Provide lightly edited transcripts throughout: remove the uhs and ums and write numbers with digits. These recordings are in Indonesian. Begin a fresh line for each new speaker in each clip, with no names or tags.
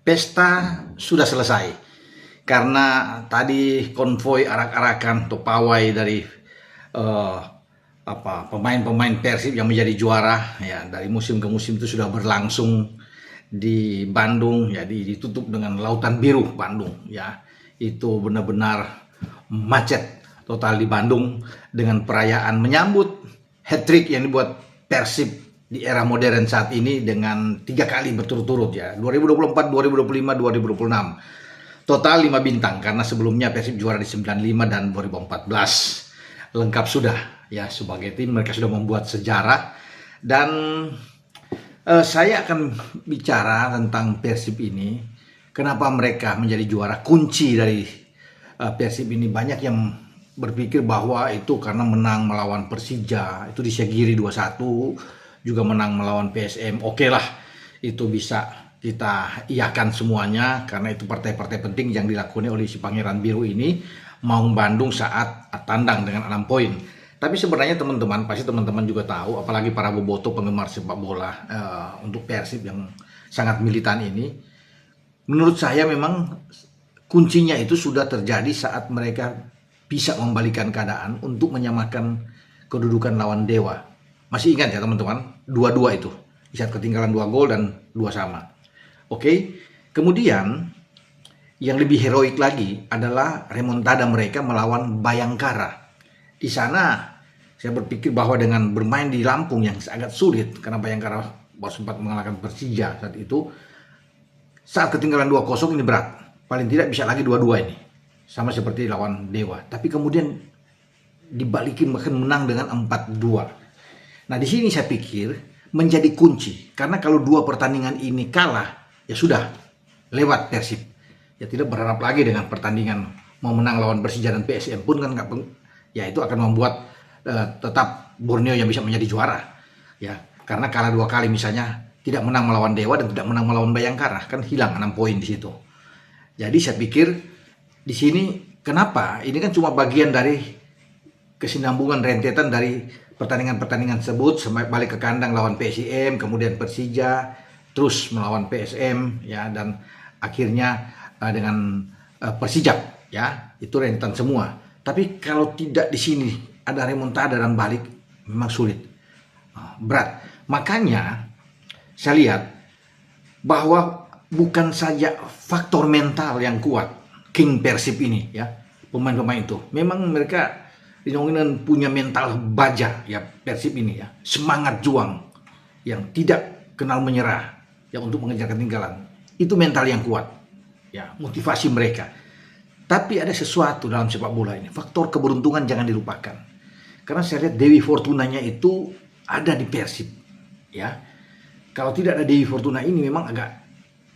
pesta sudah selesai karena tadi konvoi arak-arakan atau pawai dari pemain-pemain Persib yang menjadi juara ya dari musim ke musim itu sudah berlangsung di Bandung ya, ditutup dengan lautan biru Bandung ya. Itu benar-benar macet total di Bandung dengan perayaan menyambut hat-trick yang dibuat Persib di era modern saat ini dengan 3 kali berturut-turut ya, 2024, 2025, 2026. Total 5 bintang karena sebelumnya Persib juara di 95 dan 2014. Lengkap sudah ya, sebagai tim mereka sudah membuat sejarah. Dan saya akan bicara tentang Persib ini, kenapa mereka menjadi juara. Kunci dari Persib ini, banyak yang berpikir bahwa itu karena menang melawan Persija, itu di Segiri 2-1, juga menang melawan PSM. Oke lah, itu bisa kita iakan semuanya karena itu partai-partai penting yang dilakukan oleh si Pangeran Biru ini, Maung Bandung saat tandang dengan 6 poin. Tapi sebenarnya teman-teman, pasti teman-teman juga tahu, apalagi para boboto penggemar sepak bola untuk Persib yang sangat militan ini, menurut saya memang kuncinya itu sudah terjadi saat mereka bisa membalikan keadaan untuk menyamakan kedudukan lawan Dewa. Masih ingat ya teman-teman, 2-2 itu, saat ketinggalan 2 gol dan 2 sama. Oke, kemudian yang lebih heroik lagi adalah remontada mereka melawan Bayangkara. Di sana saya berpikir bahwa dengan bermain di Lampung yang sangat sulit, karena Bayangkara baru sempat mengalahkan Persija saat itu, saat ketinggalan 2-0 ini berat. Paling tidak bisa lagi 2-2 ini, sama seperti lawan Dewa. Tapi kemudian dibalikin bahkan menang dengan 4-2. Nah, di sini saya pikir menjadi kunci, karena kalau 2 pertandingan ini kalah, ya sudah lewat Persib. Ya tidak berharap lagi dengan pertandingan mau menang lawan Persija dan PSM pun kan ya itu akan membuat tetap Borneo yang bisa menjadi juara. Ya, karena kalah 2 kali misalnya, tidak menang melawan Dewa dan tidak menang melawan Bayangkara, kan hilang 6 poin di situ. Jadi saya pikir di sini kenapa? Ini kan cuma bagian dari kesinambungan rentetan dari pertandingan-pertandingan tersebut, sampai balik ke kandang lawan PSIM, kemudian Persija, terus melawan PSM ya, dan akhirnya dengan Persijap ya, itu rentetan semua. Tapi kalau tidak di sini ada remontada dan balik, memang sulit, berat. Makanya saya lihat bahwa bukan saja faktor mental yang kuat King Persib ini ya, pemain-pemain itu memang mereka dinonginan punya mental baja ya, Persib ini ya, semangat juang yang tidak kenal menyerah ya untuk mengejar ketinggalan. Itu mental yang kuat ya, motivasi mereka. Tapi ada sesuatu dalam sepak bola ini, faktor keberuntungan jangan dilupakan. Karena saya lihat Dewi Fortunanya itu ada di Persib ya. Kalau tidak ada Dewi Fortuna ini memang agak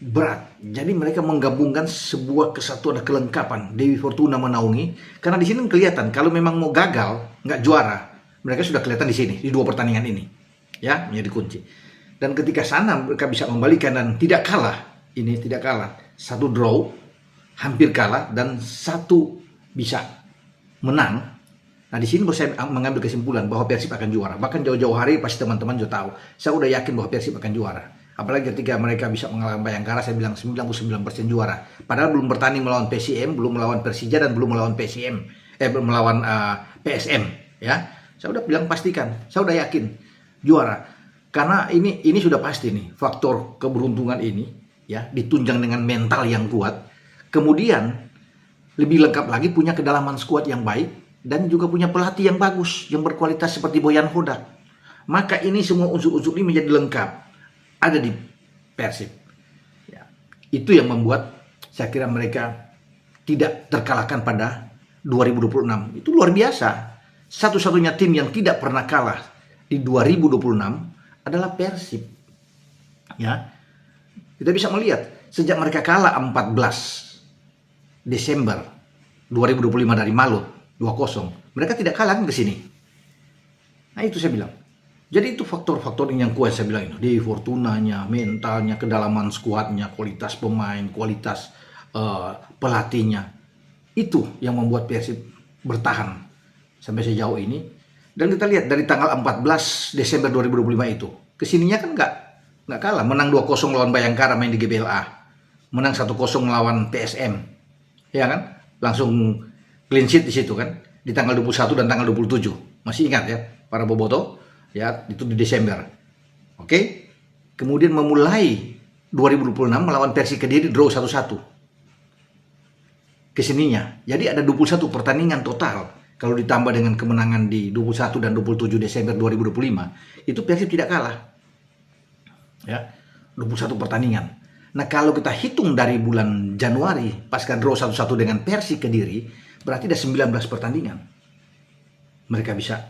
berat. Jadi mereka menggabungkan sebuah kesatuan dan kelengkapan Dewi Fortuna menaungi. Karena di sini kelihatan kalau memang mau gagal, nggak juara, mereka sudah kelihatan di sini di 2 pertandingan ini, ya, menjadi kunci. Dan ketika sana mereka bisa membalikan dan tidak kalah, ini tidak kalah, 1 draw, hampir kalah dan 1 bisa menang. Nah di sini saya mengambil kesimpulan bahwa Persib akan juara. Bahkan jauh-jauh hari pasti teman-teman juga tahu, saya udah yakin bahwa Persib akan juara. Apalagi ketika mereka bisa mengalahkan Bayangkara, saya bilang 99% juara. Padahal belum bertanding melawan PSM, belum melawan Persija dan belum melawan belum melawan PSM ya. Saya udah bilang pastikan, saya udah yakin juara. Karena ini sudah pasti nih, faktor keberuntungan ini ya, ditunjang dengan mental yang kuat. Kemudian lebih lengkap lagi punya kedalaman skuad yang baik dan juga punya pelatih yang bagus, yang berkualitas seperti Boyan Hodak. Maka ini semua unsur-unsur ini menjadi lengkap ada di Persib ya. Itu yang membuat saya kira mereka tidak terkalahkan pada 2026. Itu luar biasa. Satu-satunya tim yang tidak pernah kalah di 2026 adalah Persib ya. Kita bisa melihat sejak mereka kalah 14 Desember 2025 dari Malut 2-0, mereka tidak kalah ke sini. Nah itu saya bilang. Jadi itu faktor-faktor yang kuat saya bilang ini. Dewi Fortunanya, mentalnya, kedalaman skuadnya, kualitas pemain, kualitas pelatihnya. Itu yang membuat Persib bertahan sampai sejauh ini. Dan kita lihat dari tanggal 14 Desember 2025 itu, kesininya kan nggak kalah, menang 2-0 lawan Bayangkara main di GBLA. menang 1-0 melawan PSM, ya kan? Langsung clean sheet di situ kan, di tanggal 21 dan tanggal 27. Masih ingat ya, para boboto? Ya, itu di Desember. Oke. Kemudian memulai 2026 melawan Persi Kediri draw 1-1. Kesininya. Jadi ada 21 pertandingan total. Kalau ditambah dengan kemenangan di 21 dan 27 Desember 2025, itu Persib tidak kalah. Ya, 21 pertandingan. Nah, kalau kita hitung dari bulan Januari pasca draw 1-1 dengan Persi Kediri, berarti ada 19 pertandingan. Mereka bisa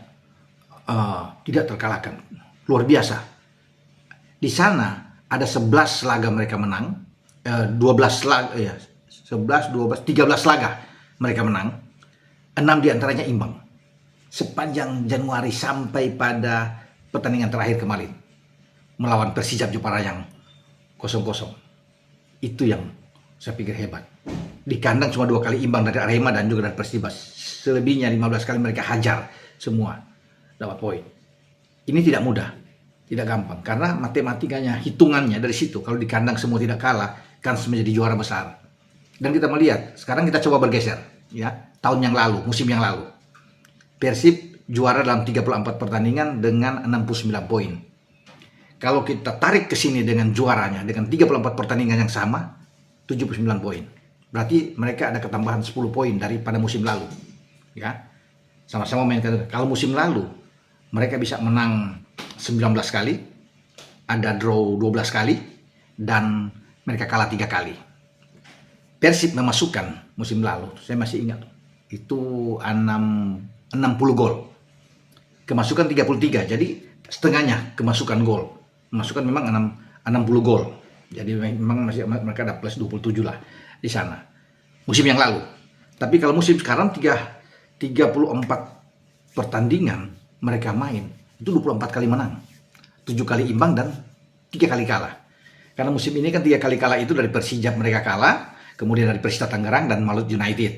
tidak terkalahkan. Luar biasa. Di sana ada 11 laga mereka menang, 12 laga ya, 11, 12, 13 laga mereka menang. 6 diantaranya imbang sepanjang Januari sampai pada pertandingan terakhir kemarin melawan Persijap Jepara yang 0-0. Itu yang saya pikir hebat. Di kandang cuma 2 kali imbang dari Arema dan juga dari Persibas. Selebihnya 15 kali mereka hajar semua dapat poin. Ini tidak mudah, tidak gampang karena matematikanya, hitungannya dari situ. Kalau di kandang semua tidak kalah, kans menjadi juara besar. Dan kita melihat, sekarang kita coba bergeser ya. Tahun yang lalu, musim yang lalu, Persib juara dalam 34 pertandingan dengan 69 poin. Kalau kita tarik ke sini dengan juaranya, dengan 34 pertandingan yang sama, 79 poin. Berarti mereka ada ketambahan 10 poin daripada musim lalu. Ya, sama-sama main. Kalau musim lalu, mereka bisa menang 19 kali, ada draw 12 kali, dan mereka kalah 3 kali. Persib memasukkan musim lalu, saya masih ingat, itu 60 gol. Kemasukan 33, jadi setengahnya kemasukan gol. Kemasukan memang 60 gol. Jadi memang masih mereka ada plus 27 lah di sana. Musim yang lalu. Tapi kalau musim sekarang 34 pertandingan mereka main, itu 24 kali menang. 7 kali imbang dan 3 kali kalah. Karena musim ini kan 3 kali kalah itu dari Persijap mereka kalah, kemudian dari Persita Tangerang dan Malut United.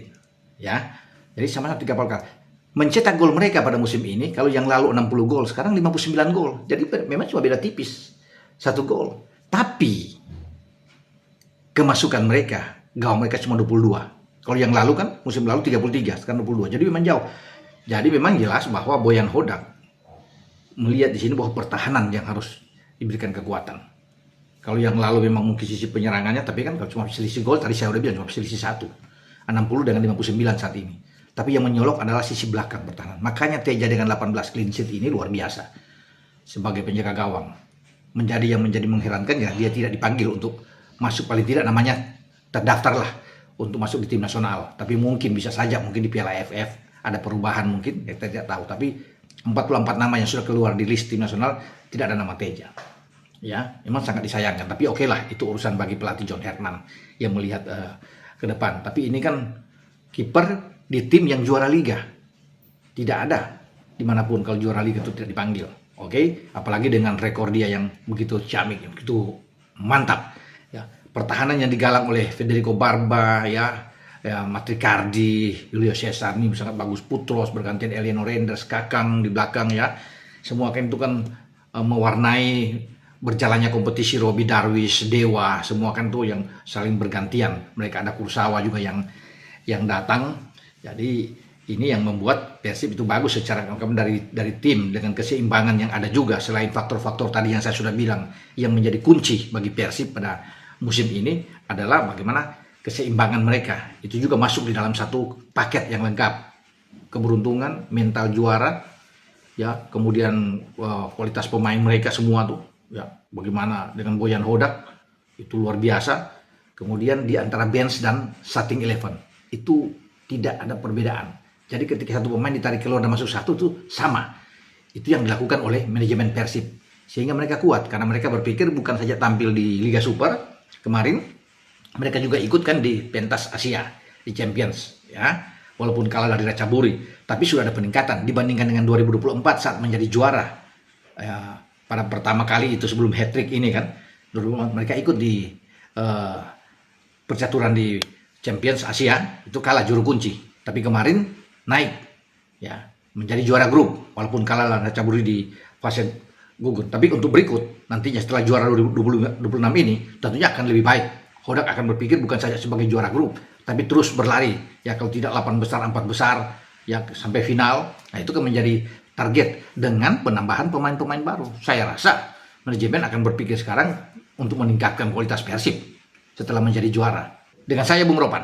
Ya. Jadi sama-sama 3 kali kalah. Mencetak gol mereka pada musim ini, kalau yang lalu 60 gol, sekarang 59 gol. Jadi memang cuma beda tipis. 1 gol. Tapi kemasukan mereka, gawang mereka cuma 22. Kalau yang lalu kan musim lalu 33, sekarang 22. Jadi memang jauh. Jadi memang jelas bahwa Boyan Hodak melihat di sini bahwa pertahanan yang harus diberikan kekuatan. Kalau yang lalu memang mungkin sisi penyerangannya, tapi kan kalau cuma selisih gol, tadi saya udah bilang cuma selisih 1. 60 dengan 59 saat ini. Tapi yang menyolok adalah sisi belakang pertahanan. Makanya Teja dengan 18 clean sheet ini luar biasa. Sebagai penjaga gawang. Yang menjadi mengherankan ya, dia tidak dipanggil untuk masuk, paling tidak namanya terdaftar lah untuk masuk di tim nasional. Tapi mungkin bisa saja mungkin di Piala AFF ada perubahan mungkin, kita tidak tahu. Tapi 44 nama yang sudah keluar di list tim nasional tidak ada nama Teja. Ya, memang sangat disayangkan. Tapi oke lah, itu urusan bagi pelatih John Herman yang melihat ke depan. Tapi ini kan kiper di tim yang juara liga. Tidak ada dimanapun kalau juara liga itu tidak dipanggil. Oke, apalagi dengan rekor dia yang begitu ciamik, begitu mantap. Ya, pertahanan yang digalang oleh Federico Barba, ya Matricardi, Julio Cesar ini sangat bagus. Putros bergantian Eliano Renders, Kakang di belakang ya. Semua kan itu kan mewarnai berjalannya kompetisi. Robi Darwis, Dewa, semua kan tuh yang saling bergantian. Mereka ada Kursawa juga yang datang. Jadi ini yang membuat Persib itu bagus secara dari tim dengan keseimbangan yang ada juga, selain faktor-faktor tadi yang saya sudah bilang yang menjadi kunci bagi Persib pada musim ini adalah bagaimana keseimbangan mereka. Itu juga masuk di dalam satu paket yang lengkap. Keberuntungan, mental juara, ya, kemudian kualitas pemain mereka semua tuh, ya, bagaimana dengan Boyan Hodak itu luar biasa. Kemudian di antara bench dan starting 11 itu tidak ada perbedaan. Jadi ketika satu pemain ditarik keluar dan masuk satu tuh sama. Itu yang dilakukan oleh manajemen Persib. Sehingga mereka kuat karena mereka berpikir bukan saja tampil di Liga Super kemarin, mereka juga ikut kan di pentas Asia, di Champions, ya. Walaupun kalah dari Ratchaburi, tapi sudah ada peningkatan dibandingkan dengan 2024 saat menjadi juara. Ya, pada pertama kali itu sebelum hat-trick ini kan, mereka ikut di percaturan di Champions Asia, itu kalah juru kunci. Tapi kemarin naik, ya, menjadi juara grup walaupun kalah lawan Ratchaburi di fase gugur. Tapi untuk berikut nantinya setelah juara 2026 ini tentunya akan lebih baik Hodak akan berpikir bukan saja sebagai juara grup, tapi terus berlari. Ya kalau tidak 8 besar, 4 besar, ya sampai final. Nah itu kan menjadi target dengan penambahan pemain-pemain baru. Saya rasa manajemen akan berpikir sekarang untuk meningkatkan kualitas Persib setelah menjadi juara. Dengan saya Bung Ropan.